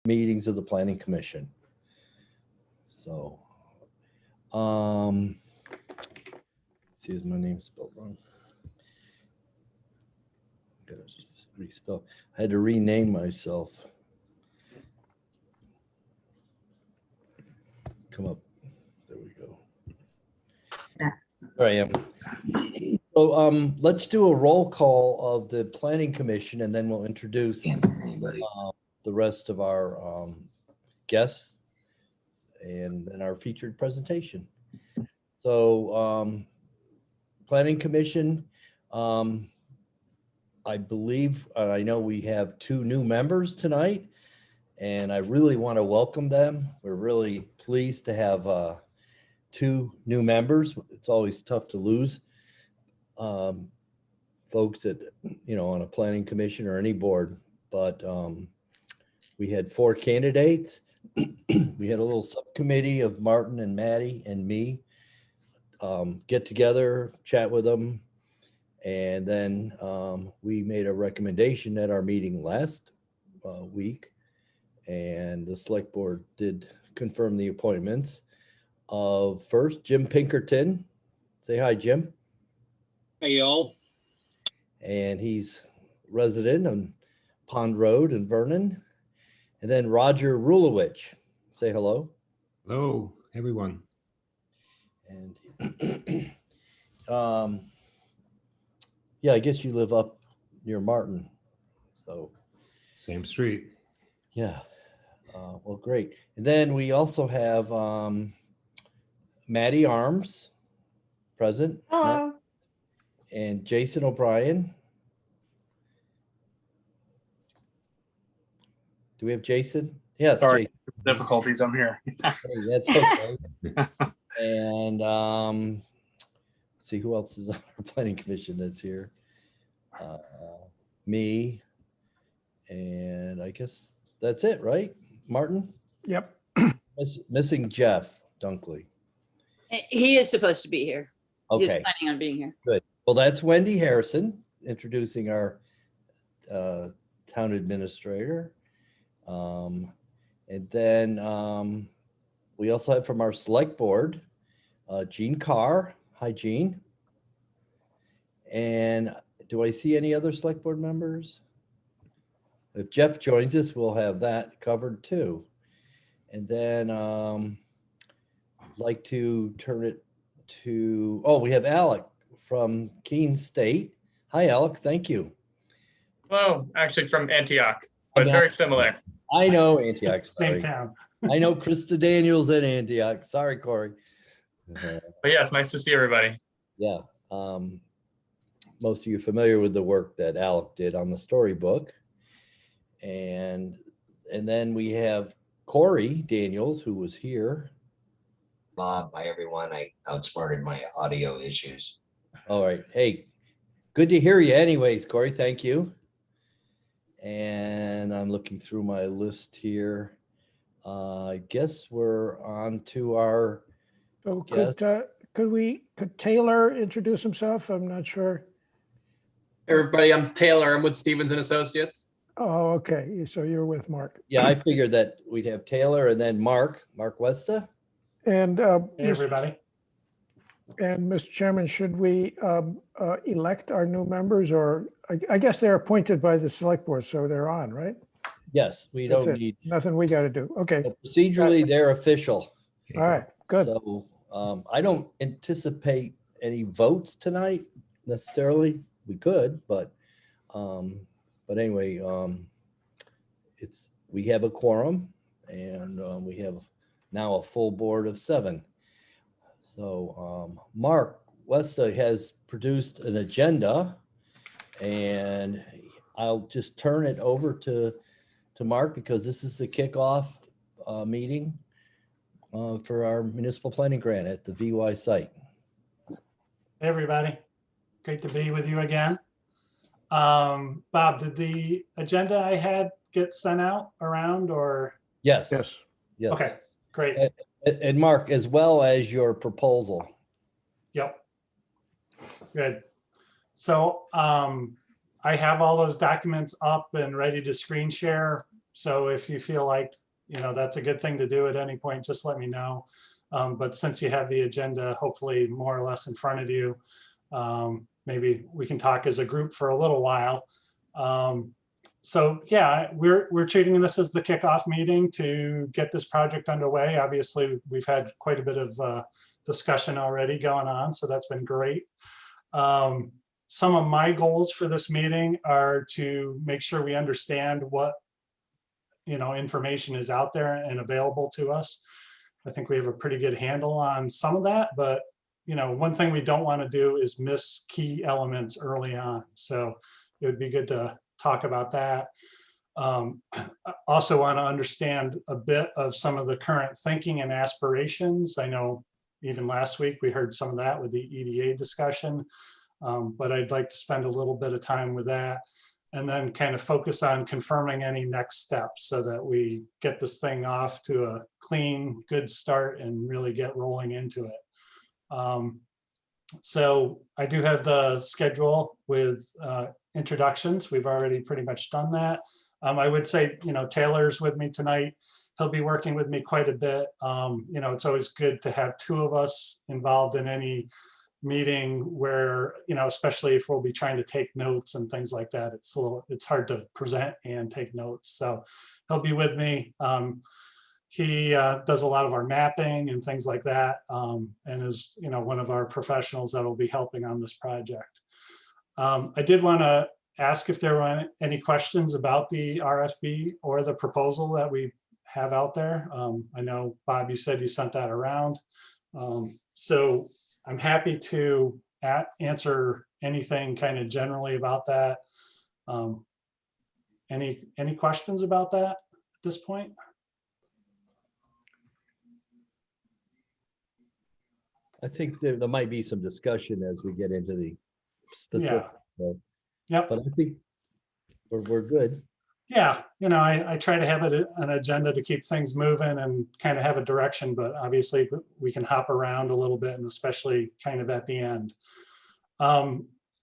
meetings of the Planning Commission. So, excuse my name spelled wrong. Respell. I had to rename myself. Come up. There we go. There I am. So let's do a roll call of the Planning Commission, and then we'll introduce the rest of our guests and then our featured presentation. So Planning Commission, I believe, I know we have 2 new members tonight, and I really want to welcome them. We're really pleased to have 2 new members. It's always tough to lose folks that, on a planning commission or any board, but we had 4 candidates. We had a little subcommittee of Martin and Maddie and me get together, chat with them, and then we made a recommendation at our meeting last week, and the select board did confirm the appointments of first Jim Pinkerton. Say hi, Jim. Hey, y'all. And he's resident on Pond Road in Vernon. And then Roger Rulowich. Say hello. Hello, everyone. And yeah, I guess you live up near Martin. So Same street. yeah. Well, great. And then we also have Maddie Arms present. Hello. And Jason O'Brien. Do we have Jason? Yes. Sorry, Jason. difficulties. I'm here. Hey, that's okay. And let's see who else is on our planning commission that's here. Me, and I guess that's it, right? Martin? Yep. Missing Jeff Dunkley. He is supposed to be here. He's Okay, planning on being here. good. Well, that's Wendy Harrison introducing our town administrator. And then we also have from our select board, Jean Carr. Hi, Jean. And do I see any other select board members? If Jeff joins us, we'll have that covered too. And then I'd like to turn it to, we have Alec from Keene State. Hi, Alec. Thank you. Hello, actually from Antioch, but very similar. I know Antioch. Same Sorry. town. I know Krista Daniels in Antioch. Sorry, Corey. But yes, nice to see everybody. Yeah. Most of you are familiar with the work that Alec did on the storybook. And then we have Corey Daniels, who was here. Bob, hi everyone. I outsmarted my audio issues. All right. Hey, good to hear you anyways, Corey. Thank you. And I'm looking through my list here. I guess we're on to our So guest. could Taylor introduce himself? I'm not sure. Everybody, I'm Taylor. I'm with Stevens and Associates. Oh, okay. So you're with Mark. Yeah, I figured that we'd have Taylor and then Mark Westa. And Hey, everybody. And Mr. Chairman, should we elect our new members, or I guess they're appointed by the select board, so they're on, right? Yes, we That's don't it. need, Nothing we got to do. Okay. procedurally, they're official. All right. Good. So I don't anticipate any votes tonight necessarily. We could, but anyway, we have a quorum, and we have now a full board of 7. So Mark Westa has produced an agenda, and I'll just turn it over to Mark because this is the kickoff meeting for our municipal planning grant at the VY site. Hey, everybody. Great to be with you again. Bob, did the agenda I had get sent out around or? Yes. Yes. Yes. Okay, great. And Mark, as well as your proposal. Yep. Good. So I have all those documents up and ready to screen share. So if you feel like, that's a good thing to do at any point, just let me know. But since you have the agenda, hopefully more or less in front of you, maybe we can talk as a group for a little while. So yeah, we're treating this as the kickoff meeting to get this project underway. Obviously, we've had quite a bit of discussion already going on, so that's been great. Some of my goals for this meeting are to make sure we understand what information is out there and available to us. I think we have a pretty good handle on some of that, but one thing we don't want to do is miss key elements early on. So it would be good to talk about that. I also want to understand a bit of some of the current thinking and aspirations. I know even last week we heard some of that with the EDA discussion, but I'd like to spend a little bit of time with that and then kind of focus on confirming any next steps so that we get this thing off to a clean, good start and really get rolling into it. So I do have the schedule with introductions. We've already pretty much done that. I would say, Taylor's with me tonight. He'll be working with me quite a bit. It's always good to have two of us involved in any meeting where, especially if we'll be trying to take notes and things like that, it's hard to present and take notes. So he'll be with me. He does a lot of our mapping and things like that, and is one of our professionals that will be helping on this project. I did want to ask if there were any questions about the RFP or the proposal that we have out there. I know, Bob, you said you sent that around. So I'm happy to answer anything kind of generally about that. Any questions about that at this point? I think there might be some discussion as we get into the specifics. So, Yep. but I think we're good. Yeah, I try to have an agenda to keep things moving and kind of have a direction, but obviously we can hop around a little bit, and especially kind of at the end.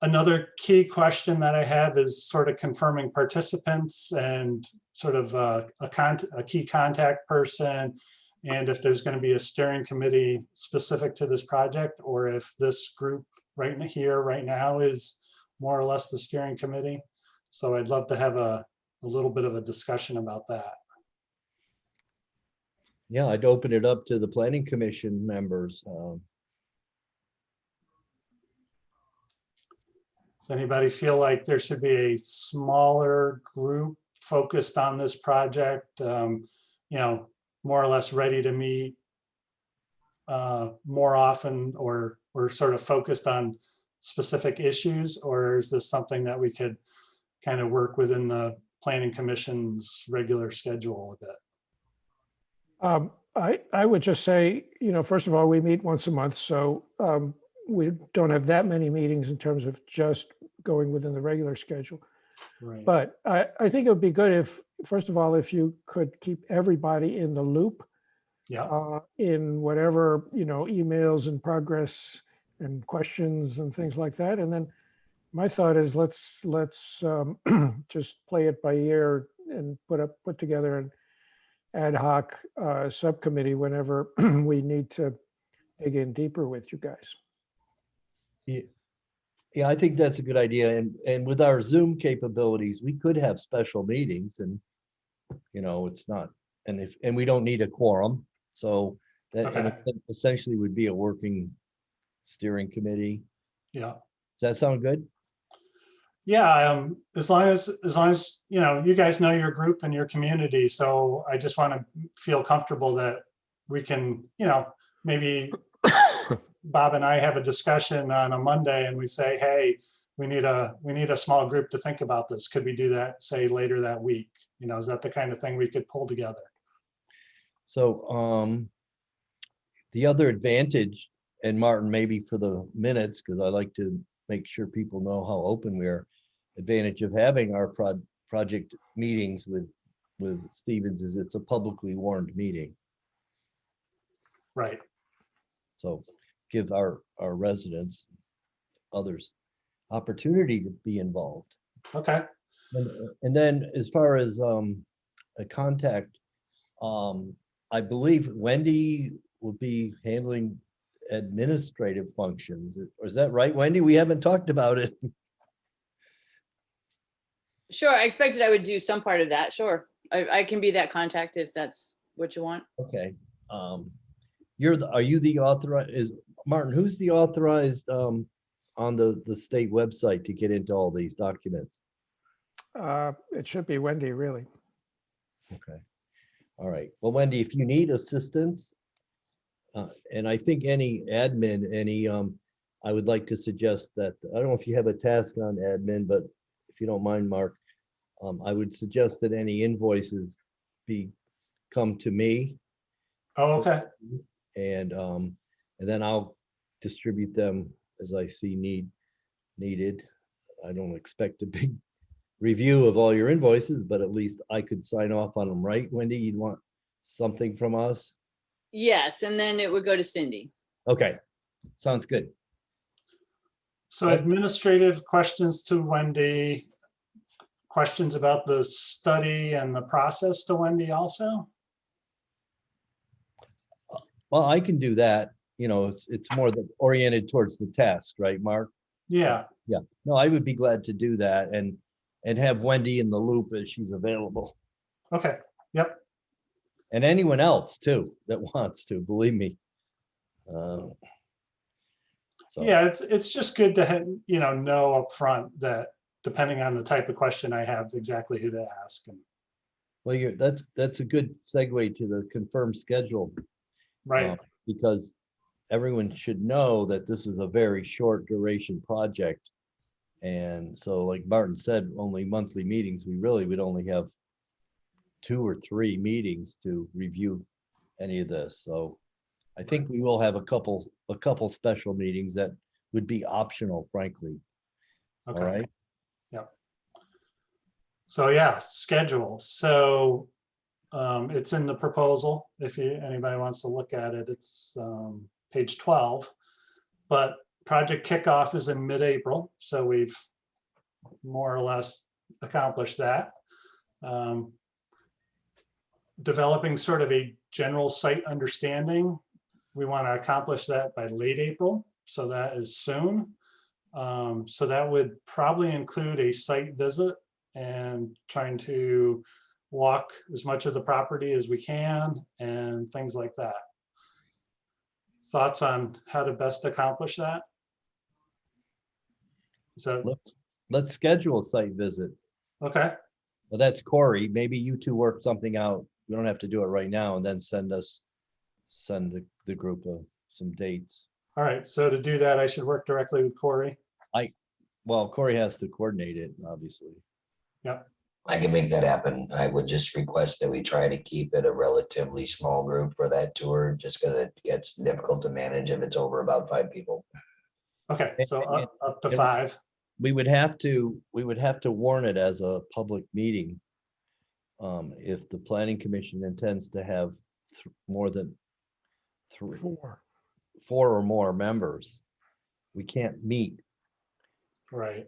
Another key question that I have is sort of confirming participants and sort of a key contact person, and if there's going to be a steering committee specific to this project, or if this group right here, right now, is more or less the steering committee. So I'd love to have a little bit of a discussion about that. Yeah, I'd open it up to the planning commission members. Does anybody feel like there should be a smaller group focused on this project, more or less ready to meet more often, or sort of focused on specific issues? Or is this something that we could kind of work within the planning commission's regular schedule a bit? I would just say, first of all, we meet once a month, so we don't have that many meetings in terms of just going within the regular schedule. Right. But I think it would be good if, first of all, if you could keep everybody in the loop. Yeah. In whatever, emails and progress and questions and things like that. And then my thought is let's just play it by ear and put together an ad hoc subcommittee whenever we need to dig in deeper with you guys. Yeah, I think that's a good idea. And with our Zoom capabilities, we could have special meetings, and it's not, and we don't need a quorum. So that essentially would be a working steering committee. Yeah. Does that sound good? Yeah, as long as you guys know your group and your community. So I just want to feel comfortable that we can, maybe Bob and I have a discussion on a Monday and we say, hey, we need a small group to think about this. Could we do that, say, later that week? Is that the kind of thing we could pull together? So the other advantage, and Martin, maybe for the minutes, because I like to make sure people know how open we are, advantage of having our project meetings with Stevens is it's a publicly warned meeting. Right. So give our residents, others, opportunity to be involved. Okay. And then as far as a contact. I believe Wendy will be handling administrative functions. Is that right, Wendy? We haven't talked about it. Sure, I expected I would do some part of that. Sure. I can be that contact if that's what you want. Okay. Are you the authorized, Martin, who's the authorized on the state website to get into all these documents? It should be Wendy, really. Okay. All right. Well, Wendy, if you need assistance, and I think any admin, I would like to suggest that, I don't know if you have a task on admin, but if you don't mind, Mark, I would suggest that any invoices come to me, Oh, okay. and then I'll distribute them as I see needed. I don't expect a big review of all your invoices, but at least I could sign off on them, right, Wendy? You'd want something from us? Yes, and then it would go to Cindy. Okay, sounds good. So administrative questions to Wendy, questions about the study and the process to Wendy also? Well, I can do that. You know, it's more oriented towards the task, right, Mark? Yeah, Yeah, no, I would be glad to do that and have Wendy in the loop as she's available. okay, yep. And anyone else too that wants to, believe me. So, Yeah, it's just good to know up front that depending on the type of question I have, exactly who to ask. And well, that's a good segue to the confirmed schedule. right, Because everyone should know that this is a very short duration project. And so like Martin said, only monthly meetings, we really would only have 2 or 3 meetings to review any of this. So I think we will have a couple special meetings that would be optional, frankly. All okay. right. So yeah, schedule. So it's in the proposal. If anybody wants to look at it, it's page 12. But project kickoff is in mid-April, so we've more or less accomplished that. Developing sort of a general site understanding. We want to accomplish that by late April, so that is soon. So that would probably include a site visit and trying to walk as much of the property as we can and things like that. Thoughts on how to best accomplish that? So, Let's schedule a site visit. okay, Well, that's Corey. Maybe you two work something out. We don't have to do it right now, and then send the group some dates. all right. So to do that, I should work directly with Corey. Well, Corey has to coordinate it, obviously. Yep, I can make that happen. I would just request that we try to keep it a relatively small group for that tour, just because it gets difficult to manage if it's over about 5 people. okay, so up to and- 5. We would have to warn it as a public meeting. If the planning commission intends to have more than 4. 4 or more members, we can't meet. Right.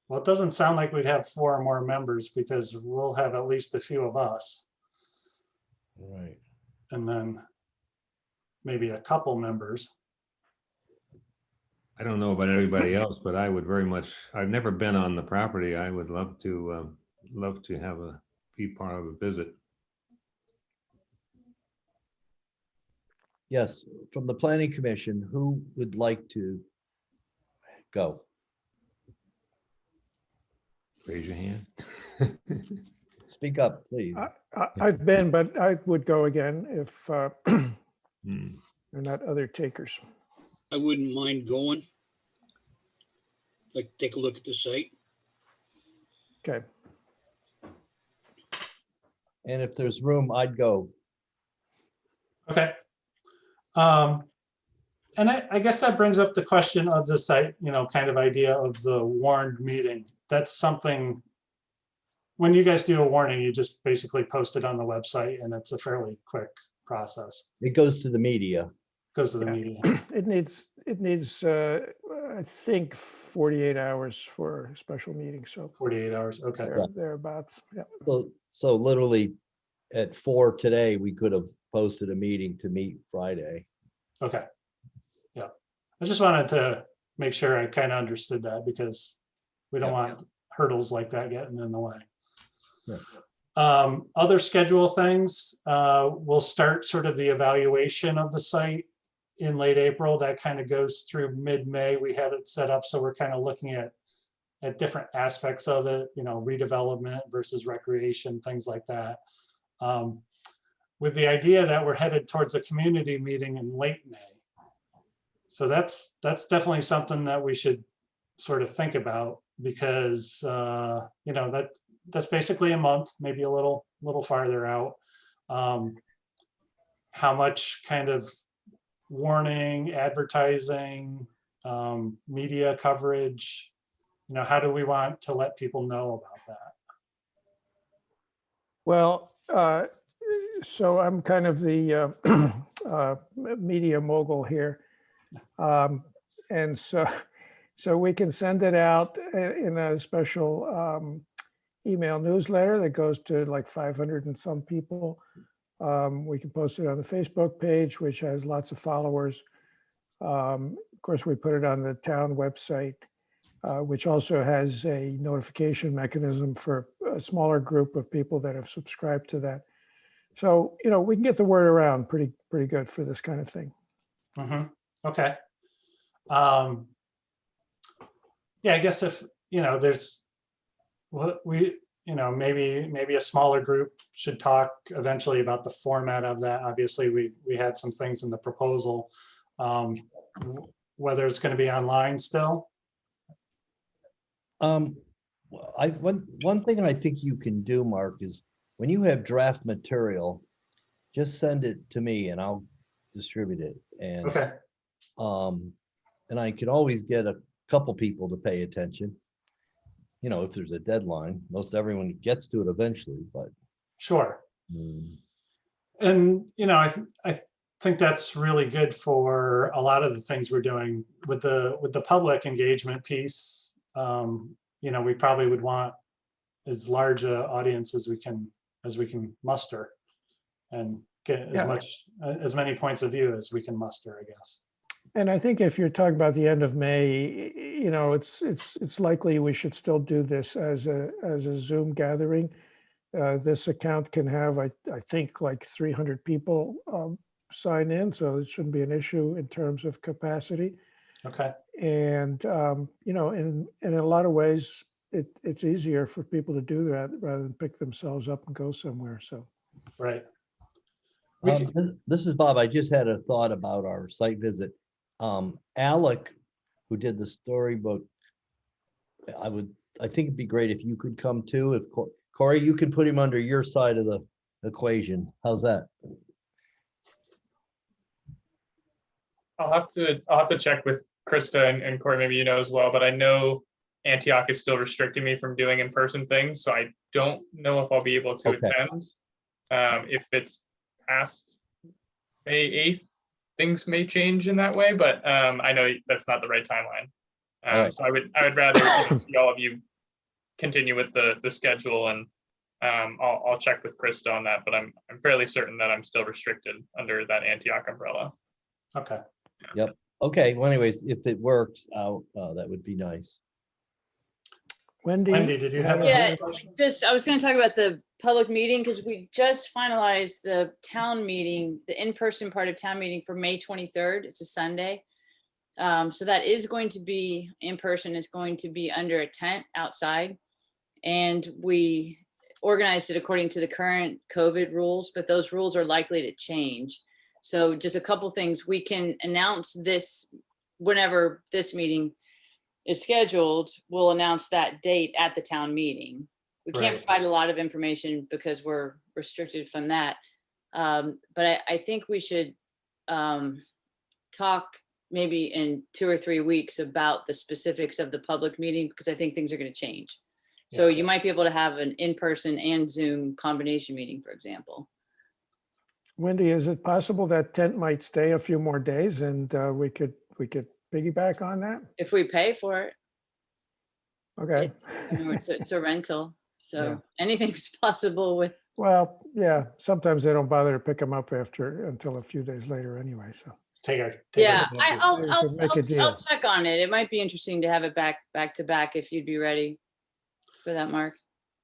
Well, it doesn't sound like we'd have 4 or more members because we'll have at least a few of us Right. and then maybe a couple members. I don't know about everybody else, but I would very much, I've never been on the property. I would love to be part of a visit. Yes, from the planning commission, who would like to go? Raise your hand. Speak up, please. I've been, but I would go again if Hmm. they're not other takers. I wouldn't mind going. Like, take a look at the site. Okay. And if there's room, I'd go. Okay. And I guess that brings up the question of the site, kind of idea of the warned meeting. That's something, when you guys do a warning, you just basically post it on the website and it's a fairly quick process. It goes to the media. Goes to the Yeah. media. It needs, I think 48 hours for a special meeting, so 48 hours, okay. thereabouts, yeah. So literally at 4 today, we could have posted a meeting to meet Friday. Okay. Yeah. I just wanted to make sure I kind of understood that because we don't Yeah. want hurdles like that getting in the way. Yeah. Other schedule things, we'll start sort of the evaluation of the site in late April. That kind of goes through mid-May. We had it set up, so we're kind of looking at different aspects of it, you know, redevelopment versus recreation, things like that. With the idea that we're headed towards a community meeting in late May. So that's definitely something that we should sort of think about because, you know, that's basically a month, maybe a little farther out. How much kind of warning, advertising, media coverage, you know, how do we want to let people know about that? Well, so I'm kind of the media mogul here. And so we can send it out in a special email newsletter that goes to like 500 and some people. We can post it on the Facebook page, which has lots of followers. Of course, we put it on the town website, which also has a notification mechanism for a smaller group of people that have subscribed to that. So, you know, we can get the word around pretty good for this kind of thing. Okay. Yeah, I guess if, you know, there's what we, you know, maybe a smaller group should talk eventually about the format of that. Obviously, we had some things in the proposal, whether it's going to be online still. One thing I think you can do, Mark, is when you have draft material, just send it to me and I'll distribute it. And Okay. And I can always get a couple people to pay attention. You know, if there's a deadline, most everyone gets to it eventually, but. Sure. And, you know, I think that's really good for a lot of the things we're doing with the public engagement piece. You know, we probably would want as large a audience as we can muster and get as many points of view as we can muster, I guess. And I think if you're talking about the end of May, you know, it's likely we should still do this as a Zoom gathering. This account can have, I think, like 300 people sign in, so it shouldn't be an issue in terms of capacity. Okay. And you know, in a lot of ways, it's easier for people to do that rather than pick themselves up and go somewhere. So. Right. This is Bob. I just had a thought about our site visit. Alec, who did the storybook, I think it'd be great if you could come too. If Corey, you could put him under your side of the equation. How's that? I'll have to check with Krista and Corey, maybe you know as well, but I know Antioch is still restricting me from doing in-person things, so I don't know if I'll be able to attend. If it's past May 8th, things may change in that way, but I know that's not the right timeline. Right. So I would rather see all of you continue with the schedule, and I'll check with Krista on that, but I'm fairly certain that I'm still restricted under that Antioch umbrella. Okay. Yep. Okay. Well, anyways, if it works out, that would be nice. Wendy, Did you have Yeah, a question? I was going to talk about the public meeting because we just finalized the town meeting, the in-person part of town meeting for May 23rd. It's a Sunday. So that is going to be in person. It's going to be under a tent outside. And we organized it according to the current COVID rules, but those rules are likely to change. So just a couple things. We can announce this whenever this meeting is scheduled. We'll announce that date at the town meeting. We can't Right. provide a lot of information because we're restricted from that. But I think we should talk maybe in 2 or 3 weeks about the specifics of the public meeting, because I think things are going to change. So you might be able to have an in-person and Zoom combination meeting, for example. Wendy, is it possible that tent might stay a few more days and we could piggyback on that? If we pay for it, Okay. it's a rental. So Yeah. anything's possible with Well, yeah, sometimes they don't bother to pick them up until a few days later anyway, so. Take a. Yeah, chances. Make a deal. I'll check on it. It might be interesting to have it back to back if you'd be ready for that, Mark.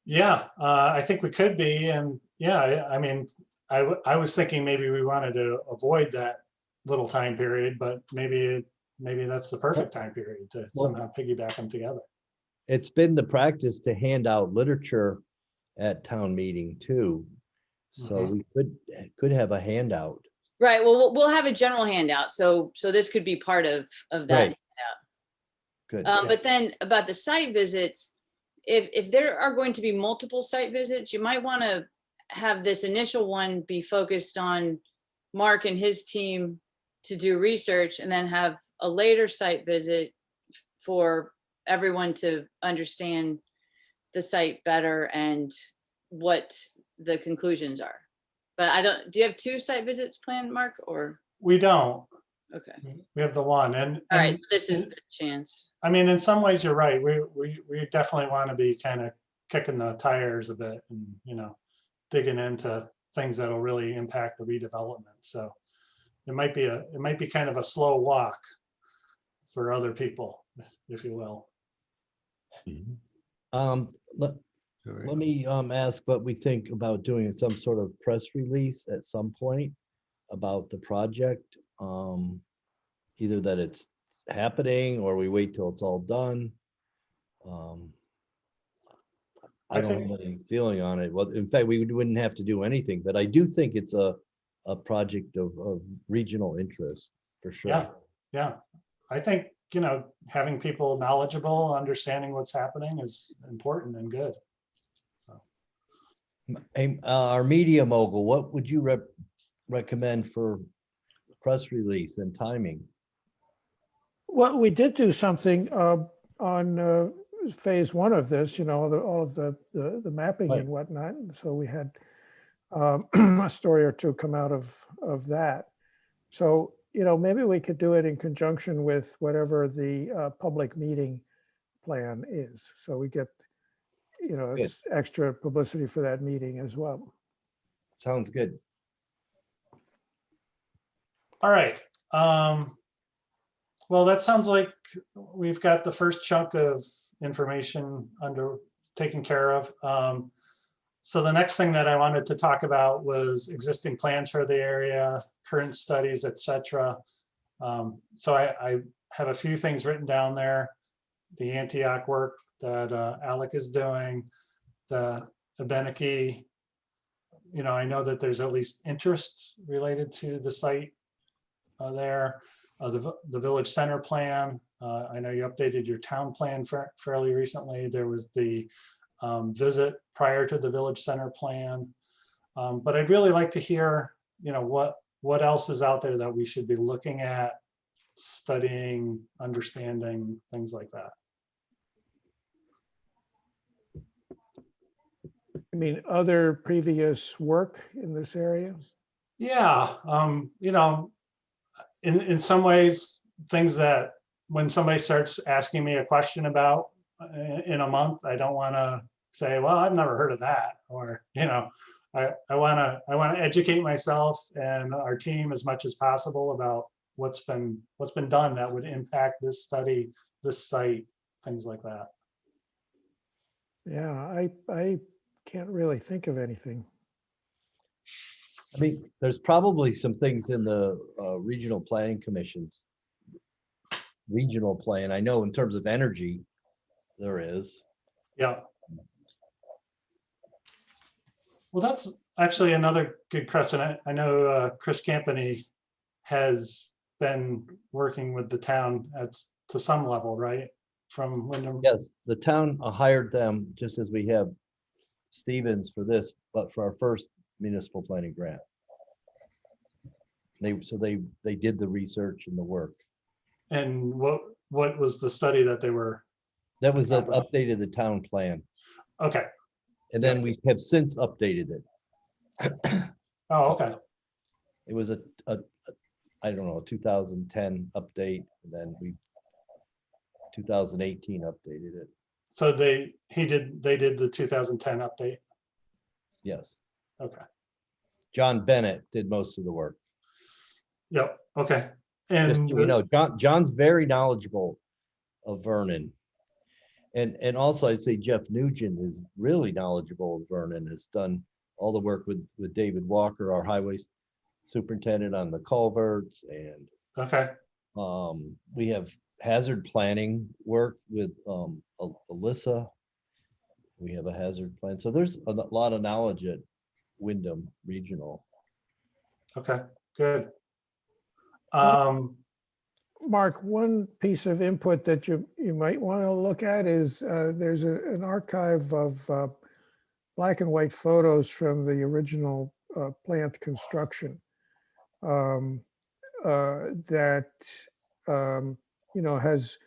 Yeah, I think we could be, and yeah, I mean, I was thinking maybe we wanted to avoid that little time period, but maybe that's the perfect time period to somehow piggyback them together. It's been the practice to hand out literature at town meeting too. So we could have a handout. Right. Well, we'll have a general handout. So this could be part of that Right. handout. Good. But then about the site visits, if there are going to be multiple site visits, you might want to have this initial one be focused on Mark and his team to do research, and then have a later site visit for everyone to understand the site better and what the conclusions are. But do you have 2 site visits planned, Mark, or? We don't. Okay. We have the one, and All right, so this is the chance. I mean, in some ways, you're right. We definitely want to be kind of kicking the tires a bit, and digging into things that'll really impact the redevelopment. So it might be kind of a slow walk for other people, if you will. Let me ask what we think about doing some sort of press release at some point about the project. Either that it's happening or we wait till it's all done. I don't have any feeling on it. Well, in fact, we wouldn't have to do anything, but I do think it's a project of regional interest for sure. Yeah. I think, having people knowledgeable, understanding what's happening is important and good. Hey, our media mogul, what would you recommend for press release and timing? Well, we did do something on phase 1 of this, all of the mapping Right. and whatnot. So we had a story or 2 come out of that. So, maybe we could do it in conjunction with whatever the public meeting plan is. So we get, it's extra publicity for that meeting as well. Sounds good. All right. Well, that sounds like we've got the first chunk of information taken care of. So the next thing that I wanted to talk about was existing plans for the area, current studies, etc. So I have a few things written down there. The Antioch work that Alec is doing, the Abenaki. I know that there's at least interest related to the site there. The village center plan. I know you updated your town plan fairly recently. There was the visit prior to the village center plan. But I'd really like to hear, what else is out there that we should be looking at, studying, understanding, things like that. I mean, other previous work in this area? Yeah, in some ways, things that when somebody starts asking me a question about in a month, I don't want to say, well, I've never heard of that, or I want to educate myself and our team as much as possible about what's been done that would impact this study, this site, things like that. Yeah, I can't really think of anything. I mean, there's probably some things in the regional planning commissions. Regional plan, I know in terms of energy, there is. Yeah. Well, that's actually another good question. I know Chris Campany has been working with the town to some level, right? From Wyndham. Yes, the town hired them just as we have Stevens for this, but for our first municipal planning grant. They did the research and the work. And what was the study that they were? That was that updated the town plan. Okay. And then we have since updated it. Oh, okay. It was a I don't know, 2010 update, and then 2018 updated it. So they did the 2010 update. Yes. Okay. John Bennett did most of the work. Yep. Okay. Just And so you know, John's very knowledgeable of Vernon. And also I'd say Jeff Nugent is really knowledgeable of Vernon, has done all the work with David Walker, our highway superintendent, on the culverts. And okay. we have hazard planning work with Alyssa. We have a hazard plan. So there's a lot of knowledge at Wyndham Regional. Okay. Good. Mark, one piece of input that you might want to look at is there's an archive of black and white photos from the original plant construction that has,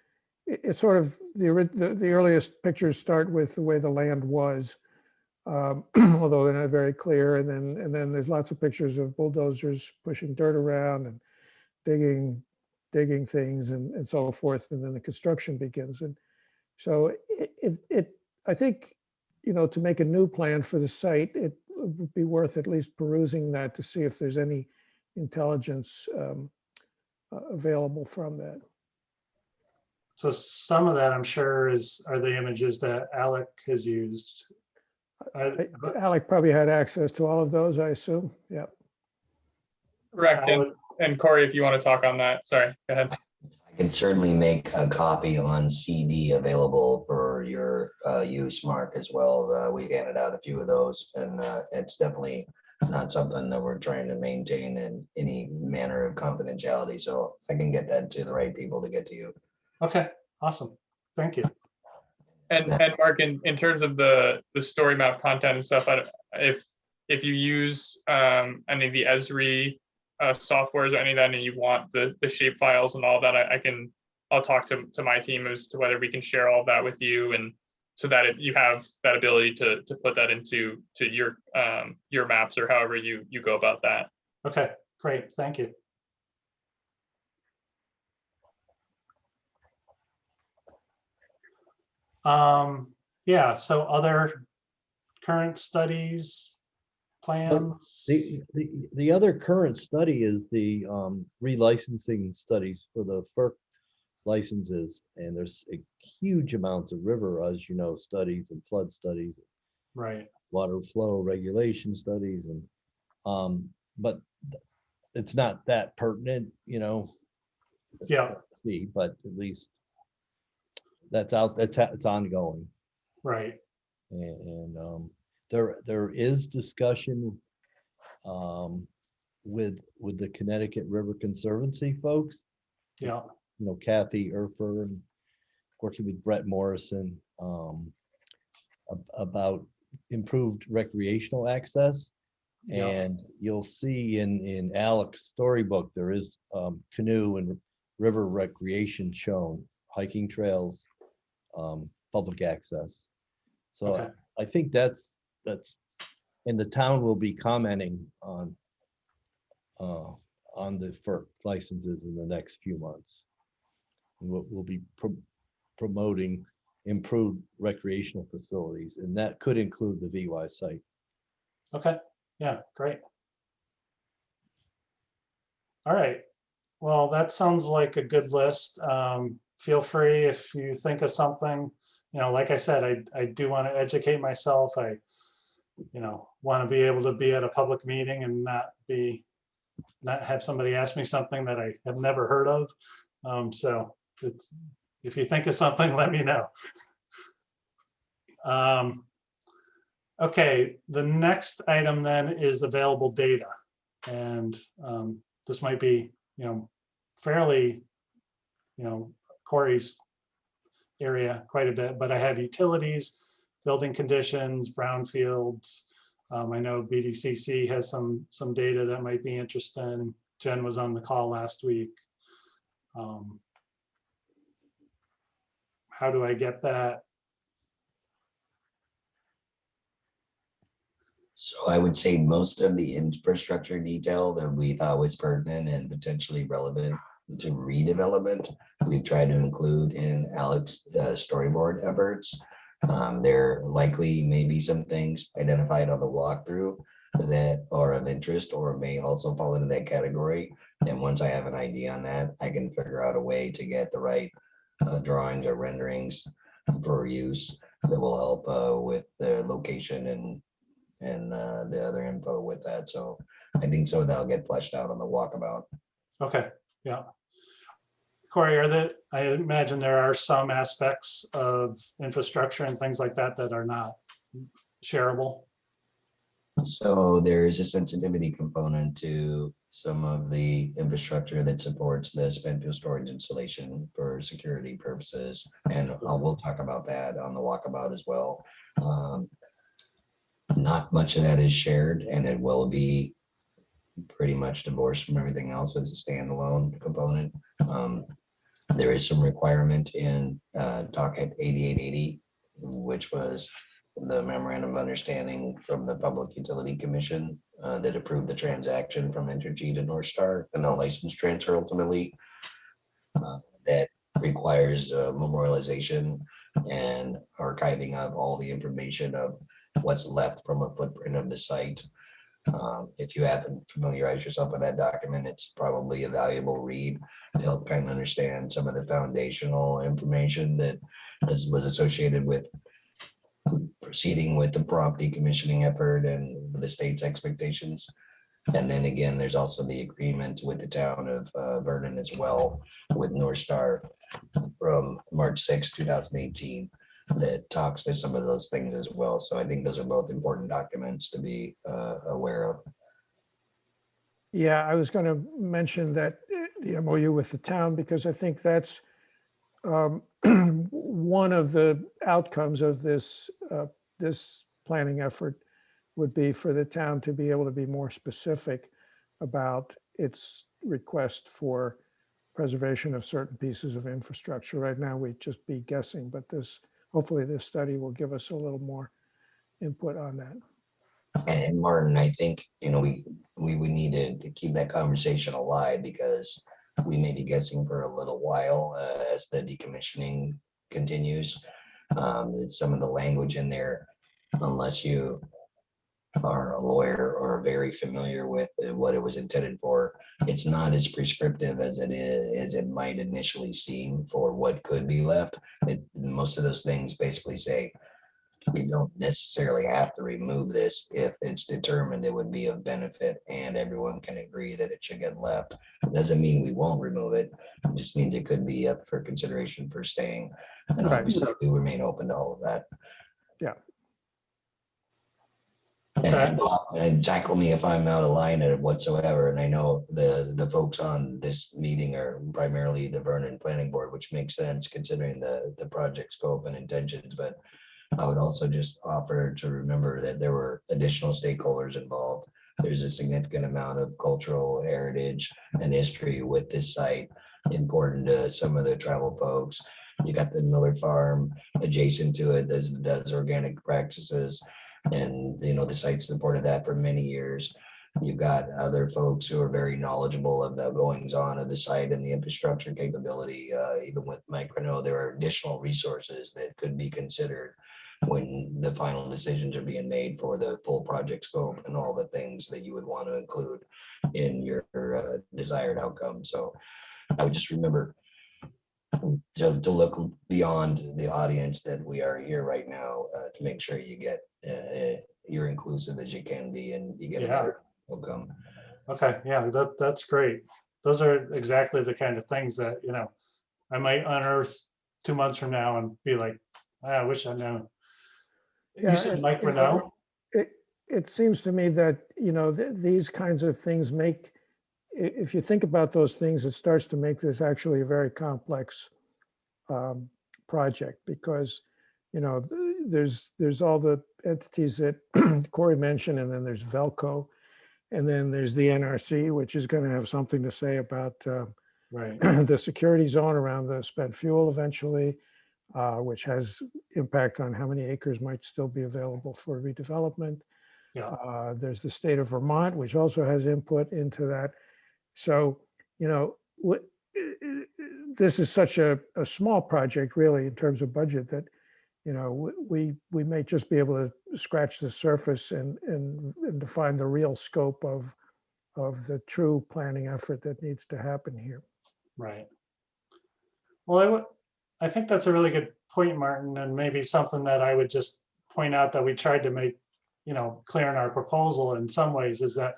it's sort of the earliest pictures start with the way the land was, although they're not very clear, and then there's lots of pictures of bulldozers pushing dirt around and digging things and so forth, and then the construction begins. And so I think, to make a new plan for the site, it would be worth at least perusing that to see if there's any intelligence available from that. So some of that, I'm sure, are the images that Alec has used. Alec probably had access to all of those, I assume. Yeah. Correct. And Corey, if you want to talk on that, sorry, go ahead. I can certainly make a copy on CD available for your use, Mark, as well. We've handed out a few of those, and it's definitely not something that we're trying to maintain in any manner of confidentiality. So I can get that to the right people to get to you. Okay, awesome. Thank you. And Mark, in terms of the story map content and stuff, if you use any of the Esri softwares or any of that, and you want the shape files and all that, I'll talk to my team as to whether we can share all of that with you, and so that you have that ability to put that into your maps or however you go about that. Okay, great. Thank you. Yeah, so other current studies, plans? The other current study is the relicensing studies for the FERC licenses, and there's a huge amounts of river, as you know, studies and flood studies, Right. water flow regulation studies, and but it's not that pertinent, Yeah. but at least that's out, it's ongoing. Right. And there is discussion with the Connecticut River Conservancy folks. Yeah. Kathy Erfer, and working with Brett Morrison about improved recreational access. Yeah. And you'll see in Alec's storybook, there is canoe and river recreation shown, hiking trails, public access. So Okay. I think that's, and the town will be commenting on the FERC licenses in the next few months. And we'll be promoting improved recreational facilities, and that could include the VY site. Okay. Yeah, great. All right. Well, that sounds like a good list. Feel free if you think of something, like I said, I do want to educate myself. I, want to be able to be at a public meeting and not have somebody ask me something that I have never heard of. So if you think of something, let me know. Okay, the next item then is available data. And this might be, fairly, Corey's area quite a bit, but I have utilities, building conditions, brownfields. I know BDCC has some data that might be interesting. Jen was on the call last week. How do I get that? So I would say most of the infrastructure detail that we thought was pertinent and potentially relevant to redevelopment, we've tried to include in Alec's storyboard efforts. There likely may be some things identified on the walkthrough that are of interest or may also fall into that category. And once I have an idea on that, I can figure out a way to get the right drawings or renderings for use that will help with the location and the other info with that. So I think so that'll get fleshed out on the walkabout. Okay, yeah. Corey, I imagine there are some aspects of infrastructure and things like that that are not shareable. So there is a sensitivity component to some of the infrastructure that supports the spent fuel storage installation for security purposes. And we'll talk about that on the walkabout as well. Not much of that is shared, and it will be pretty much divorced from everything else as a standalone component. There is some requirement in docket 8880, which was the memorandum of understanding from the Public Utility Commission that approved the transaction from Entergy to North Star and the license transfer ultimately. That requires memorialization and archiving of all the information of what's left from a footprint of the site. If you haven't familiarized yourself with that document, it's probably a valuable read to help kind of understand some of the foundational information that was associated with proceeding with the prompt decommissioning effort and the state's expectations. And then again, there's also the agreement with the town of Vernon as well with North Star from March 6, 2018 that talks to some of those things as well. So I think those are both important documents to be aware of. Yeah, I was going to mention that the MOU with the town, because I think that's one of the outcomes of this this planning effort would be for the town to be able to be more specific about its request for preservation of certain pieces of infrastructure. Right now, we'd just be guessing, but hopefully this study will give us a little more input on that. And Martin, I think, we would need to keep that conversation alive because we may be guessing for a little while as the decommissioning continues. Some of the language in there, unless you are a lawyer or very familiar with what it was intended for, it's not as prescriptive as it might initially seem for what could be left. Most of those things basically say we don't necessarily have to remove this if it's determined it would be of benefit and everyone can agree that it should get left. It doesn't mean we won't remove it. It just means it could be up for consideration for staying. And Right. obviously we remain open to all of that. Yeah. And tackle me if I'm out of line whatsoever. And I know the folks on this meeting are primarily the Vernon Planning Board, which makes sense considering the project scope and intentions. But I would also just offer to remember that there were additional stakeholders involved. There's a significant amount of cultural heritage and history with this site, important to some of the travel folks. You got the Miller Farm adjacent to it that does organic practices. And, the site supported that for many years. You've got other folks who are very knowledgeable of the goings on of the site and the infrastructure capability. Even with Mike Renault, there are additional resources that could be considered when the final decisions are being made for the full project scope and all the things that you would want to include in your desired outcome. So I would just remember to look beyond the audience that we are here right now to make sure you get you're inclusive as you can be and you get a better outcome. Okay, yeah, that's great. Those are exactly the kind of things that, I might unearth 2 months from now and be like, I wish I'd known. Yeah, You said Mike Renault? It seems to me that, these kinds of things if you think about those things, it starts to make this actually a very complex project because, there's all the entities that Corey mentioned, and then there's Velco, and then there's the NRC, which is going to have something to say about Right. the security zone around the spent fuel eventually, which has impact on how many acres might still be available for redevelopment. Yeah. There's the state of Vermont, which also has input into that. So, this is such a small project really in terms of budget that, we may just be able to scratch the surface and define the real scope of the true planning effort that needs to happen here. Right. Well, I think that's a really good point, Martin, and maybe something that I would just point out that we tried to make, clear in our proposal in some ways is that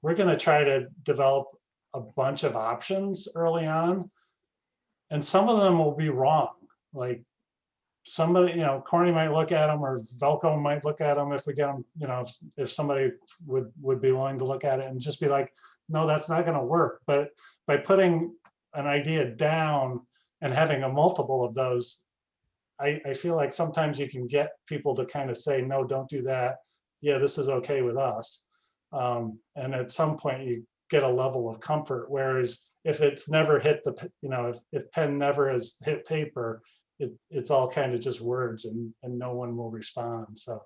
we're going to try to develop a bunch of options early on. And some of them will be wrong. Like somebody, Corny might look at them, or Velco might look at them if we get them, if somebody would be willing to look at it and just be like, no, that's not going to work. But by putting an idea down and having a multiple of those, I feel like sometimes you can get people to kind of say, no, don't do that. Yeah, this is okay with us. And at some point you get a level of comfort. Whereas if it's never hit the, if pen never has hit paper, it's all kind of just words and no one will respond. So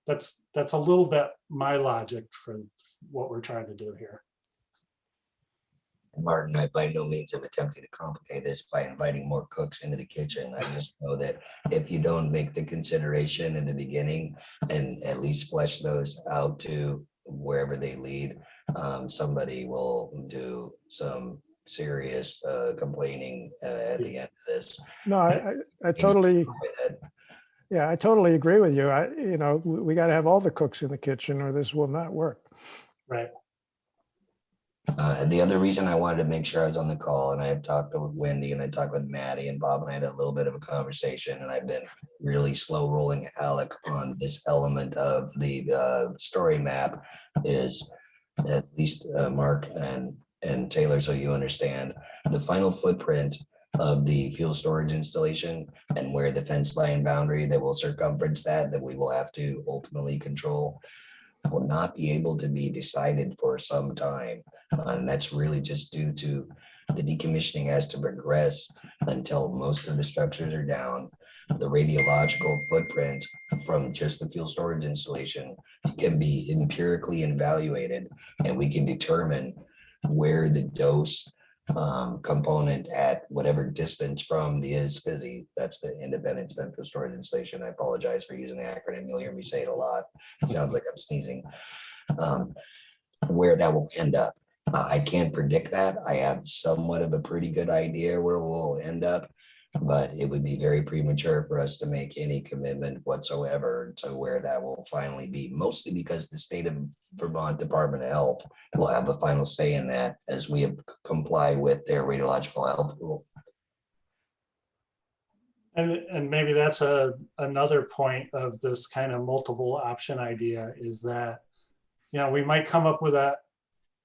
that's a little bit my logic for what we're trying to do here. Martin, I by no means am attempting to complicate this by inviting more cooks into the kitchen. I just know that if you don't make the consideration in the beginning and at least flesh those out to wherever they lead, somebody will do some serious complaining at the end of this. No, I totally, yeah, I totally agree with you. We got to have all the cooks in the kitchen or this will not work. Right. And the other reason I wanted to make sure I was on the call, and I had talked with Wendy and I talked with Maddie and Bob, and I had a little bit of a conversation, and I've been really slow rolling Alec on this element of the story map is at least Mark and Taylor, so you understand the final footprint of the fuel storage installation and where the fence line boundary that will circumference that we will have to ultimately control will not be able to be decided for some time. And that's really just due to the decommissioning has to progress until most of the structures are down. The radiological footprint from just the fuel storage installation can be empirically evaluated, and we can determine where the dose component at whatever distance from the ISFISI, that's the independent spent fuel storage installation. I apologize for using the acronym. You'll hear me say it a lot. It sounds like I'm sneezing. Where that will end up. I can't predict that. I have somewhat of a pretty good idea where we'll end up, but it would be very premature for us to make any commitment whatsoever to where that will finally be, mostly because the state of Vermont Department of Health will have the final say in that as we comply with their radiological health rule. And maybe that's another point of this kind of multiple option idea is that, we might come up with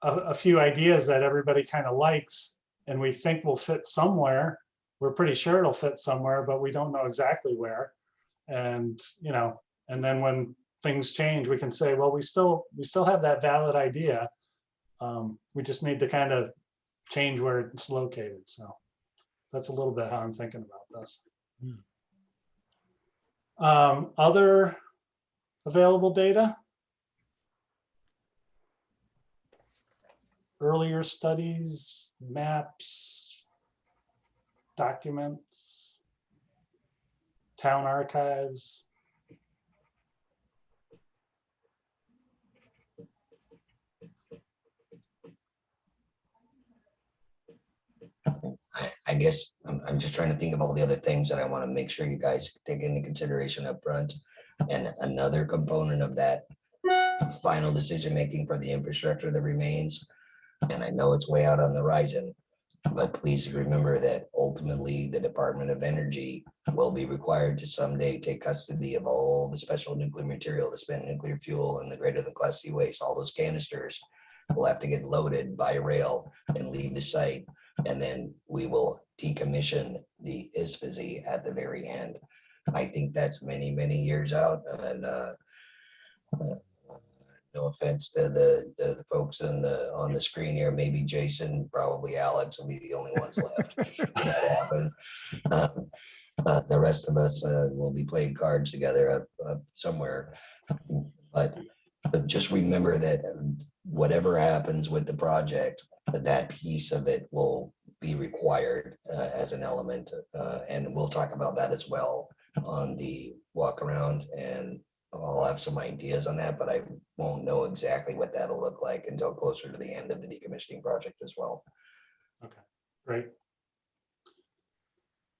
a few ideas that everybody kind of likes and we think will fit somewhere. We're pretty sure it'll fit somewhere, but we don't know exactly where. And, and then when things change, we can say, well, we still have that valid idea. We just need to kind of change where it's located. So that's a little bit how I'm thinking about this. Other available data? Earlier studies, maps, documents, town archives. I guess I'm just trying to think of all the other things that I want to make sure you guys take into consideration up front. And another component of that final decision making for the infrastructure that remains, and I know it's way out on the horizon, but please remember that ultimately the Department of Energy will be required to someday take custody of all the special nuclear material, the spent nuclear fuel, and the greater than Class C waste. All those canisters will have to get loaded by rail and leave the site, and then we will decommission the ISFISI at the very end. I think that's many, many years out, and no offense to the folks on the screen here, maybe Jason, probably Alex will be the only ones left when that happens. The rest of us will be playing cards together up somewhere. But just remember that whatever happens with the project, that piece of it will be required as an element, and we'll talk about that as well on the walk around, and I'll have some ideas on that, but I won't know exactly what that'll look like until closer to the end of the decommissioning project as well. Okay, great.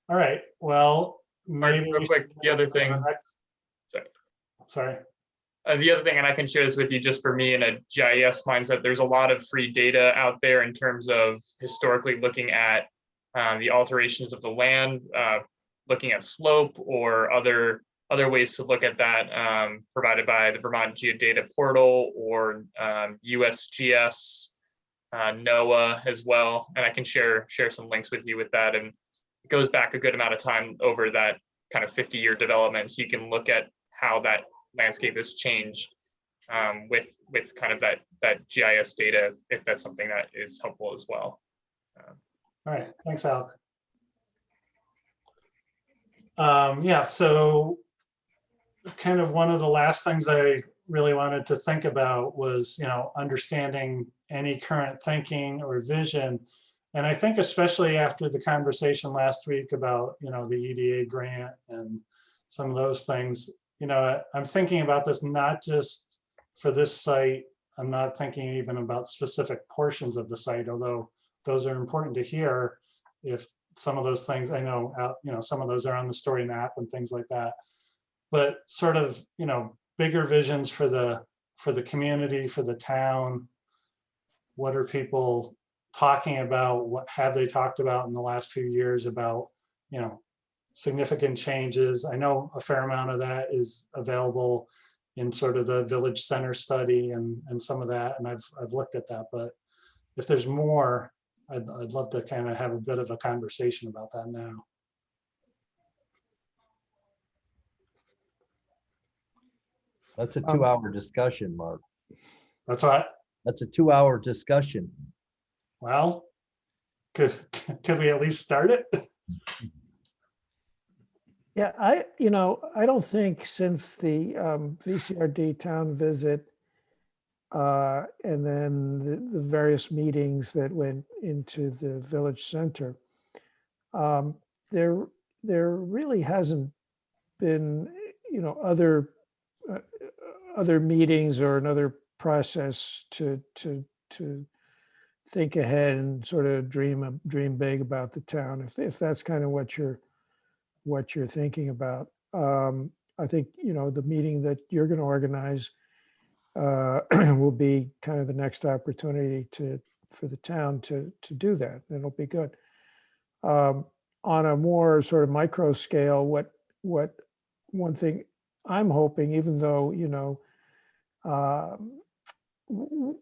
All right, well, Mark, maybe. real we quick, should the other move on to thing- next- Sorry. Sorry. The other thing, and I can share this with you just for me in a GIS mindset, there's a lot of free data out there in terms of historically looking at the alterations of the land, looking at slope or other ways to look at that, provided by the Vermont Geodata portal or USGS, NOAA as well. And I can share some links with you with that. And it goes back a good amount of time over that kind of 50-year development. So you can look at how that landscape has changed with kind of that GIS data, if that's something that is helpful as well. All right, thanks, Alec. Yeah, so kind of one of the last things I really wanted to think about was, understanding any current thinking or vision. And I think especially after the conversation last week about, the EDA grant and some of those things, I'm thinking about this not just for this site. I'm not thinking even about specific portions of the site, although those are important to hear. If some of those things, I know, some of those are on the story map and things like that, but sort of, bigger visions for the community, for the town. What are people talking about? What have they talked about in the last few years about, significant changes? I know a fair amount of that is available in sort of the village center study and some of that, and I've looked at that, but if there's more, I'd love to kind of have a bit of a conversation about that now. That's a 2-hour discussion, Mark. That's what, That's a 2-hour discussion. well, could we at least start it? Yeah, I don't think since the VCRD town visit and then the various meetings that went into the village center, there really hasn't been, other meetings or another process to think ahead and sort of dream big about the town. If that's kind of what you're thinking about. I think, the meeting that you're going to organize will be kind of the next opportunity for the town to do that. It'll be good. On a more sort of micro scale, what one thing I'm hoping, even though,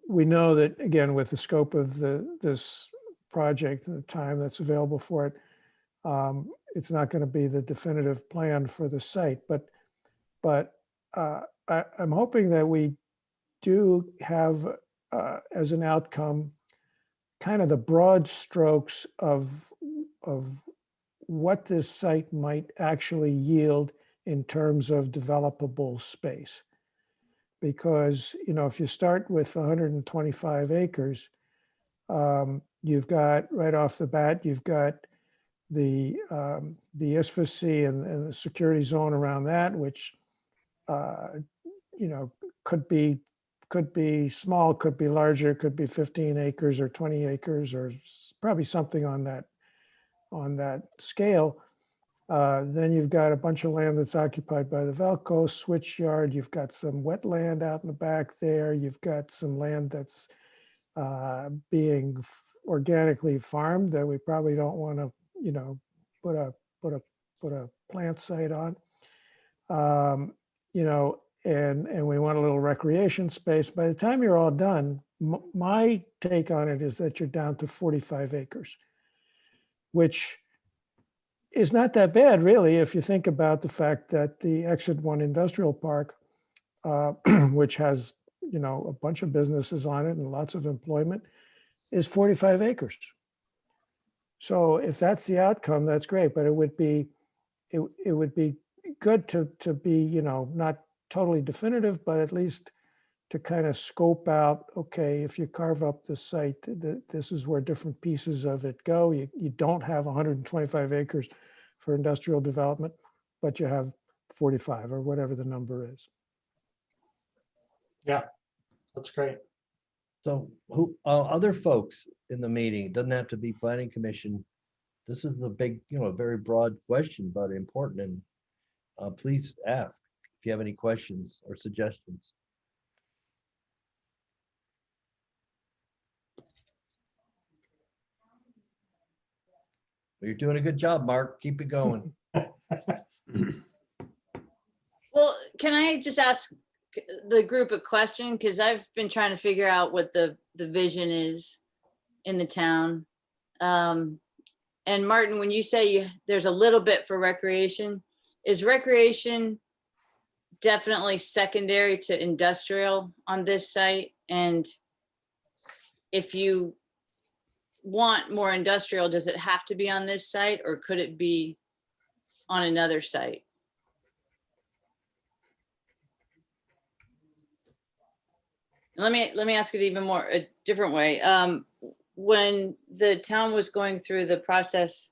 we know that, again, with the scope of this project and the time that's available for it, it's not going to be the definitive plan for the site, but I'm hoping that we do have as an outcome kind of the broad strokes of what this site might actually yield in terms of developable space. Because, if you start with 125 acres, you've got right off the bat, you've got the ISFC and the security zone around that, which could be small, could be larger, could be 15 acres or 20 acres, or probably something on that scale. Then you've got a bunch of land that's occupied by the Velco switch yard. You've got some wetland out in the back there. You've got some land that's being organically farmed that we probably don't want to, put a plant site on. And we want a little recreation space. By the time you're all done, my take on it is that you're down to 45 acres, which is not that bad, really, if you think about the fact that the Exit 1 Industrial Park, which has, a bunch of businesses on it and lots of employment, is 45 acres. So if that's the outcome, that's great, but it would be good to be, not totally definitive, but at least to kind of scope out, okay, if you carve up the site, this is where different pieces of it go. You don't have 125 acres for industrial development. but you have 45 or whatever the number is. Yeah, that's great. So who, other folks in the meeting, doesn't have to be planning commission. This is the big, very broad question, but important, and please ask if you have any questions or suggestions. You're doing a good job, Mark. Keep it going. Well, can I just ask the group a question? Because I've been trying to figure out what the vision is in the town. And Martin, when you say there's a little bit for recreation, is recreation definitely secondary to industrial on this site? And if you want more industrial, does it have to be on this site, or could it be on another site? Let me ask it even more a different way. When the town was going through the process,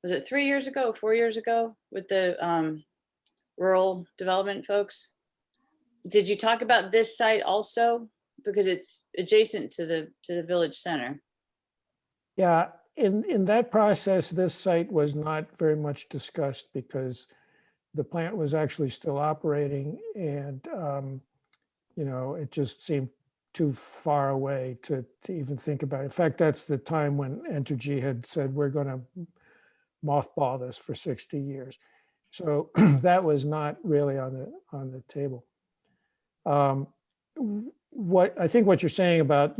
was it 3 years ago, 4 years ago, with the rural development folks? Did you talk about this site also? Because it's adjacent to the village center. Yeah, in that process, this site was not very much discussed because the plant was actually still operating, and it just seemed too far away to even think about it. In fact, that's the time when Entergy had said, we're going to mothball this for 60 years. So that was not really on the table. What I think what you're saying about,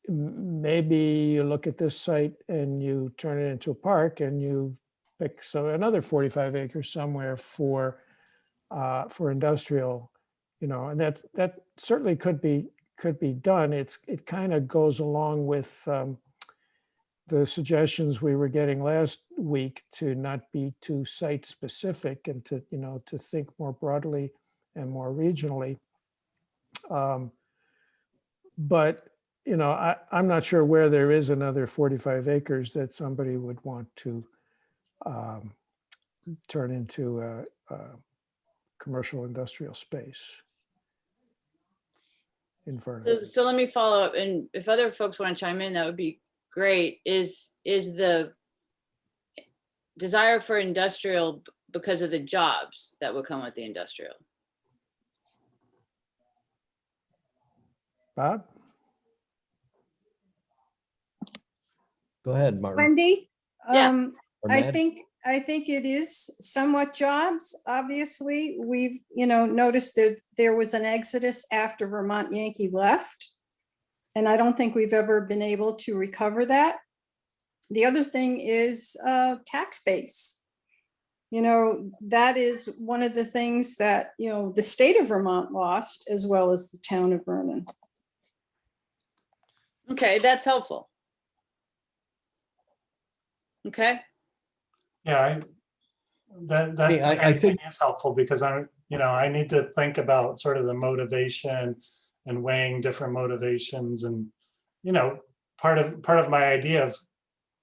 maybe you look at this site and you turn it into a park and you pick another 45 acres somewhere for industrial, and that certainly could be done. It kind of goes along with the suggestions we were getting last week to not be too site specific and to think more broadly and more regionally. But I'm not sure where there is another 45 acres that somebody would want to turn into a commercial industrial space in Vernon. So let me follow up, and if other folks want to chime in, that would be great. Is the desire for industrial because of the jobs that would come with the industrial? Bob? Go ahead, Martin. Wendy? Yeah. Or I Maddie. think it is somewhat jobs. Obviously, we've, noticed that there was an exodus after Vermont Yankee left. And I don't think we've ever been able to recover that. The other thing is tax base. That is one of the things that, the state of Vermont lost, as well as the town of Vernon. Okay, that's helpful. Okay. Yeah, that Hey, I think- is helpful because I need to think about sort of the motivation and weighing different motivations, and part of my idea of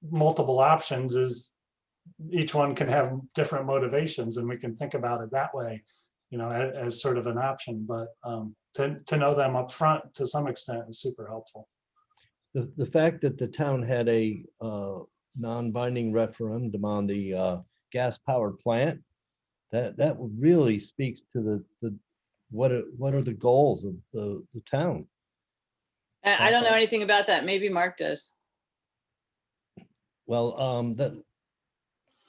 multiple options is each one can have different motivations, and we can think about it that way, as sort of an option. But to know them up front to some extent is super helpful. The fact that the town had a non-binding referendum on the gas powered plant, that really speaks to what are the goals of the town. I don't know anything about that. Maybe Mark does. Well, that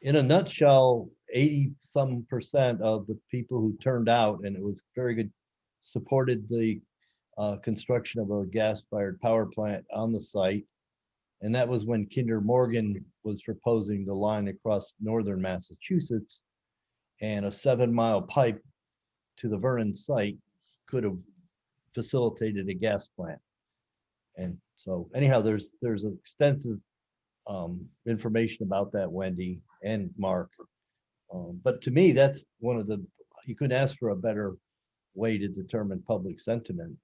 in a nutshell, 80% of the people who turned out, and it was very good, supported the construction of a gas-fired power plant on the site. And that was when Kinder Morgan was proposing the line across northern Massachusetts, and a 7-mile pipe to the Vernon site could have facilitated a gas plant. And so anyhow, there's extensive information about that, Wendy and Mark. But to me, that's one of you couldn't ask for a better way to determine public sentiment.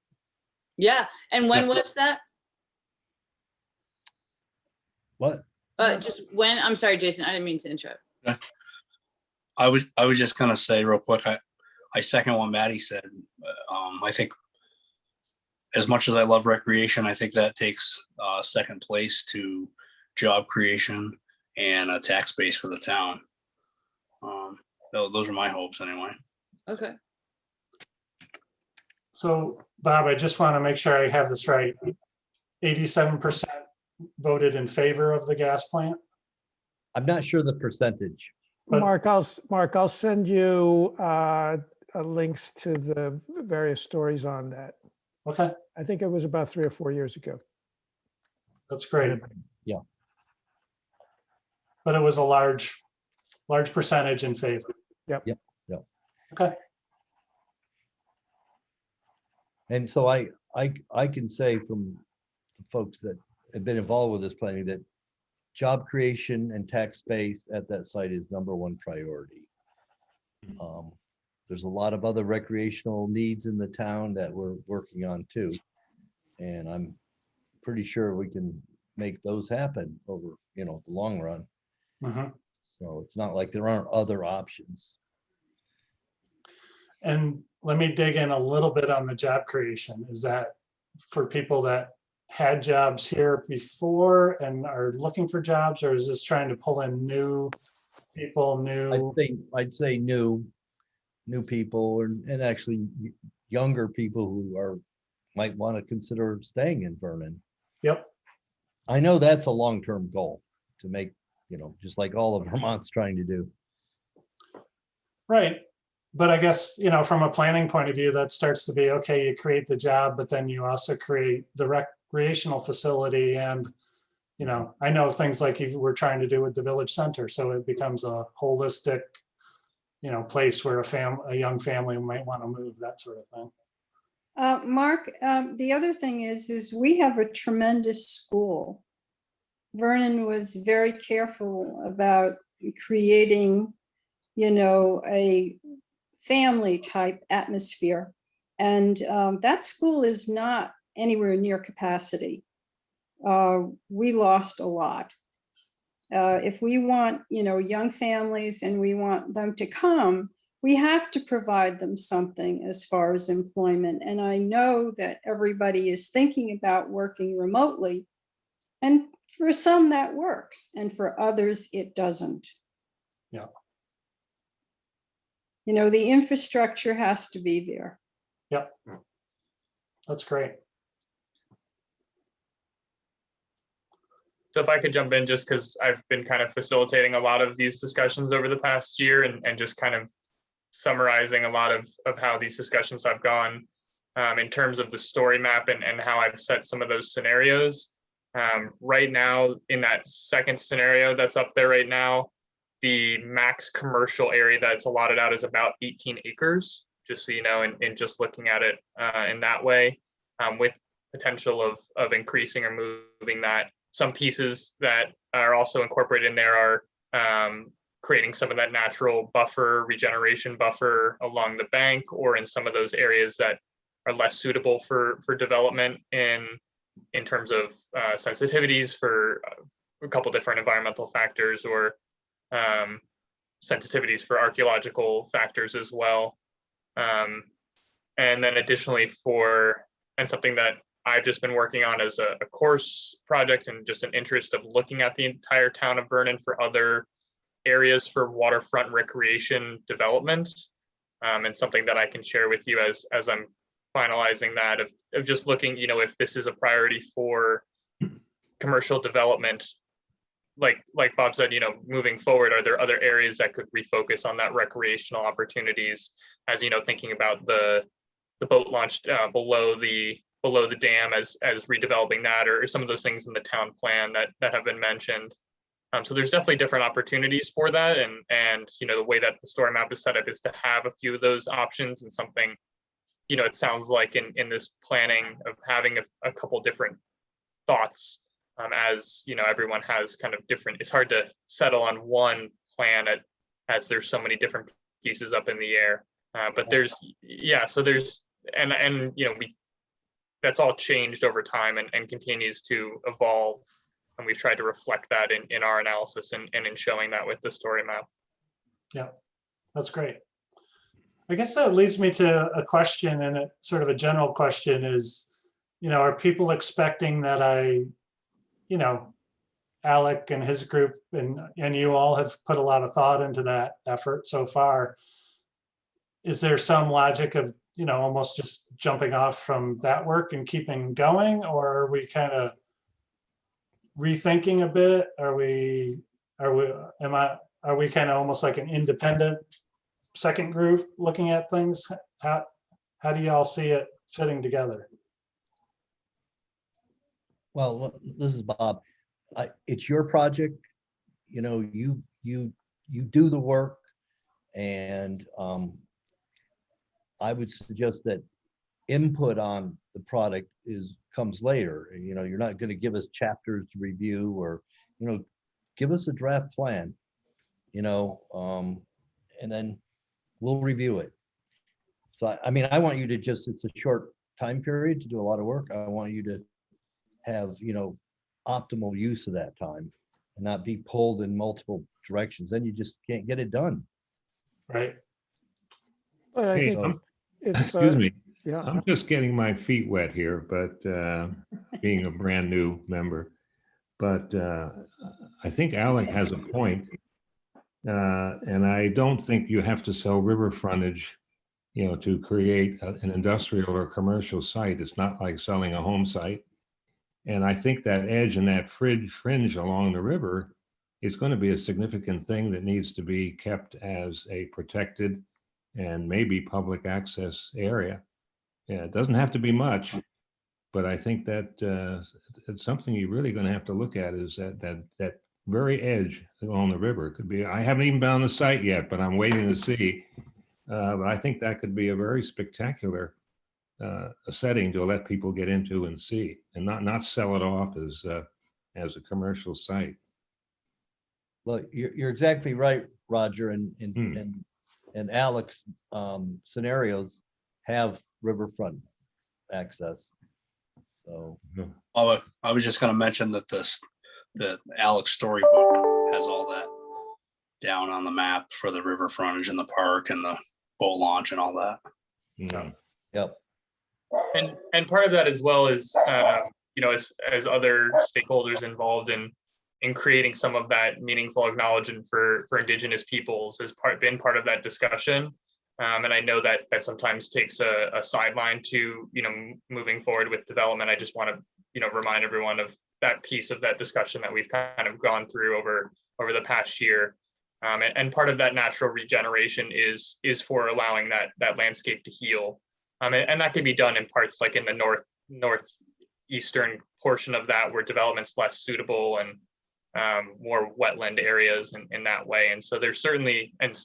Yeah. And when was that? What? Just when? I'm sorry, Jason, I didn't mean to interrupt. I was just gonna say real quick, I second what Maddie said. I think as much as I love recreation, I think that takes second place to job creation and a tax base for the town. Those are my hopes anyway. Okay. So Bob, I just want to make sure I have this right. 87% voted in favor of the gas plant? I'm not sure the percentage. But- Mark, I'll send you links to the various stories on that. Okay, I think it was about 3 or 4 years ago. that's great. Yeah. But it was a large percentage in favor. Yep. Yep, yep. Okay, And so I can say from the folks that have been involved with this planning that job creation and tax base at that site is #1 priority. There's a lot of other recreational needs in the town that we're working on too. And I'm pretty sure we can make those happen over, the long run. mhm. So it's not like there aren't other options. And let me dig in a little bit on the job creation. Is that for people that had jobs here before and are looking for jobs, or is this trying to pull in new people, new? I'd say new people and actually younger people who might want to consider staying in Vernon. Yep, I know that's a long-term goal to make, just like all of Vermont's trying to do. right. But I guess, from a planning point of view, that starts to be, okay, you create the job, but then you also create the recreational facility. And, I know things like you were trying to do with the village center. So it becomes a holistic, place where a young family might want to move, that sort of thing. Mark, the other thing is we have a tremendous school. Vernon was very careful about creating, a family type atmosphere. And that school is not anywhere near capacity. We lost a lot. If we want, young families and we want them to come, we have to provide them something as far as employment. And I know that everybody is thinking about working remotely. And for some that works, and for others it doesn't. Yeah. The infrastructure has to be there. Yep. That's great. So if I could jump in, just because I've been kind of facilitating a lot of these discussions over the past year and just kind of summarizing a lot of how these discussions have gone in terms of the story map and how I've set some of those scenarios. Right now, in that second scenario that's up there right now, the max commercial area that's allotted out is about 18 acres, just so you know, and just looking at it in that way, with potential of increasing or moving that. Some pieces that are also incorporated in there are creating some of that natural buffer, regeneration buffer along the bank, or in some of those areas that are less suitable for development in terms of sensitivities for a couple different environmental factors, or sensitivities for archaeological factors as well. And then additionally and something that I've just been working on as a course project and just an interest of looking at the entire town of Vernon for other areas for waterfront recreation development. And something that I can share with you as I'm finalizing that of just looking, if this is a priority for commercial development, like Bob said, moving forward, are there other areas that could refocus on that recreational opportunities, as thinking about the boat launch below the dam as redeveloping that, or some of those things in the town plan that have been mentioned. So there's definitely different opportunities for that, and the way that the story map is set up is to have a few of those options, and something it sounds like in this planning of having a couple different thoughts, as everyone has kind of different. It's hard to settle on one plan as there's so many different pieces up in the air. But there's that's all changed over time and continues to evolve. And we've tried to reflect that in our analysis and in showing that with the story map. Yeah, That's great. I guess that leads me to a question, and a sort of a general question is, are people expecting that Alec and his group and you all have put a lot of thought into that effort so far. Is there some logic of, almost just jumping off from that work and keeping going, or are we kind of rethinking a bit? Are we kind of almost like an independent second group looking at things? How do y'all see it fitting together? Well, this is Bob. It's your project. You do the work, and I would suggest that input on the product comes later. You're not going to give us chapters to review, or give us a draft plan, and then we'll review it. So I want you to it's a short time period to do a lot of work. I want you to have optimal use of that time and not be pulled in multiple directions. Then you just can't get it done. Right. But I Hey, think it's, excuse me. yeah, I'm just getting my feet wet here, but being a brand new member. But I think Alec has a point. And I don't think you have to sell river frontage, to create an industrial or commercial site. It's not like selling a home site. And I think that edge and that fringe along the river is going to be a significant thing that needs to be kept as a protected and maybe public access area. Yeah, it doesn't have to be much, but I think that it's something you're really going to have to look at, is that very edge along the river. It could be, I haven't even been on the site yet, but I'm waiting to see. But I think that could be a very spectacular a setting to let people get into and see, and not sell it off as a commercial site. Well, you're exactly right, Roger, and Alex scenarios have riverfront access. So I was just going to mention that the Alex storybook has all that down on the map for the river frontage and the park and the boat launch and all that. Yeah. Yep. And part of that as well is, as other stakeholders involved in creating some of that meaningful acknowledgement for Indigenous peoples has been part of that discussion. And I know that sometimes takes a sideline to, moving forward with development. I just want to, remind everyone of that piece of that discussion that we've kind of gone through over the past year. And part of that natural regeneration is for allowing that landscape to heal. And that can be done in parts like in the northeastern portion of that, where development's less suitable and more wetland areas in that way. And so there's certainly, and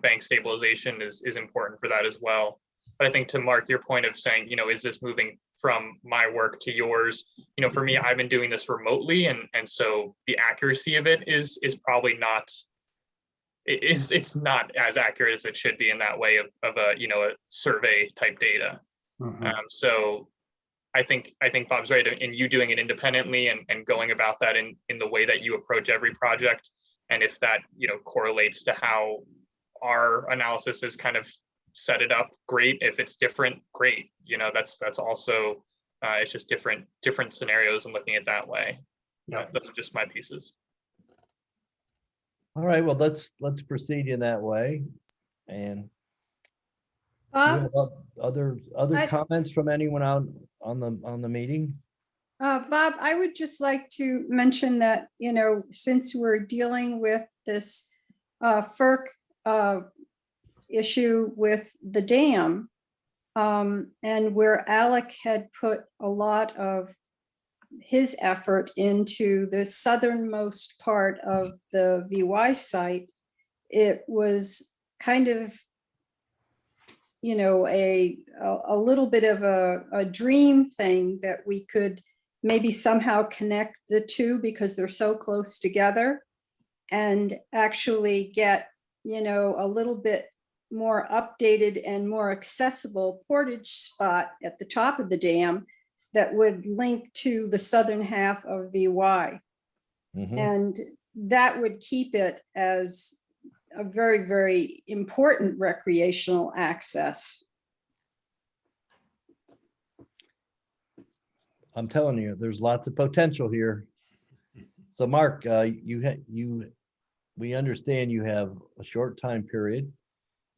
bank stabilization is important for that as well. But I think, to Mark, your point of saying, is this moving from my work to yours? For me, I've been doing this remotely, and so the accuracy of it is probably not. It's not as accurate as it should be in that way of a survey type data. Mhm. So I think Bob's right in you doing it independently and going about that in the way that you approach every project. And if that correlates to how our analysis is kind of set it up, great. If it's different, great. That's also it's just different scenarios and looking at that way. Yeah. Those are just my pieces. All right. Well, let's proceed in that way. And do you have other comments from anyone out on the meeting? Bob, I would just like to mention that, since we're dealing with this FERC issue with the dam, and where Alec had put a lot of his effort into the southernmost part of the VY site, it was kind of, a little bit of a dream thing that we could maybe somehow connect the two, because they're so close together, and actually get, a little bit more updated and more accessible portage spot at the top of the dam that would link to the southern half of VY. Mhm. And that would keep it as a very, very important recreational access. I'm telling you, there's lots of potential here. So Mark, we understand you have a short time period,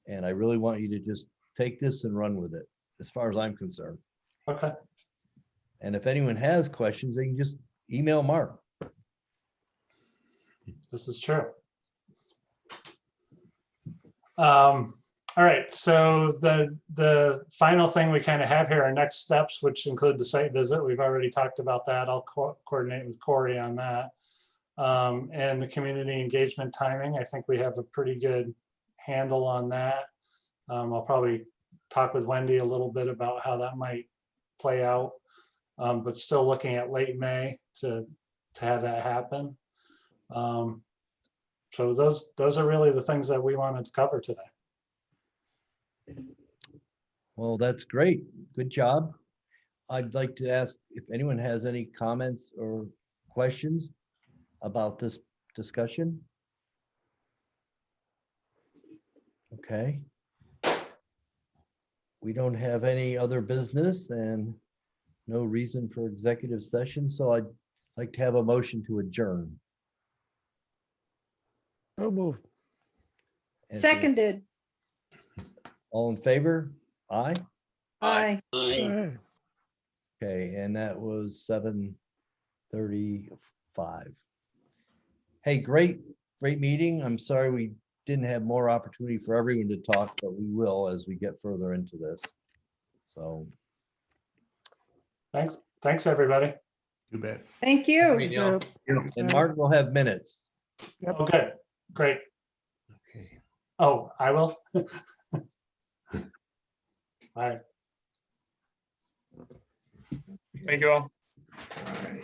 and I really want you to just take this and run with it, as far as I'm concerned. Okay. And if anyone has questions, they can just email Mark. This is true. All right, so the final thing we kind of have here are next steps, which include the site visit. We've already talked about that. I'll coordinate with Corey on that. And the community engagement timing, I think we have a pretty good handle on that. I'll probably talk with Wendy a little bit about how that might play out, but still looking at late May to have that happen. So those are really the things that we wanted to cover today. Well, that's great. Good job. I'd like to ask if anyone has any comments or questions about this discussion. Okay. We don't have any other business and no reason for executive session, so I'd like to have a motion to adjourn. So moved. And Seconded. all in favor? Aye. Aye. Aye. Aye. Okay, and that was 7:35. Hey, great meeting. I'm sorry we didn't have more opportunity for everyone to talk, but we will as we get further into this. So, Thanks, everybody. You bet. Thank Nice you. meeting y'all. and Mark will have minutes. Oh, good, great. Okay. Oh, I will. All right. Thank you all. All right.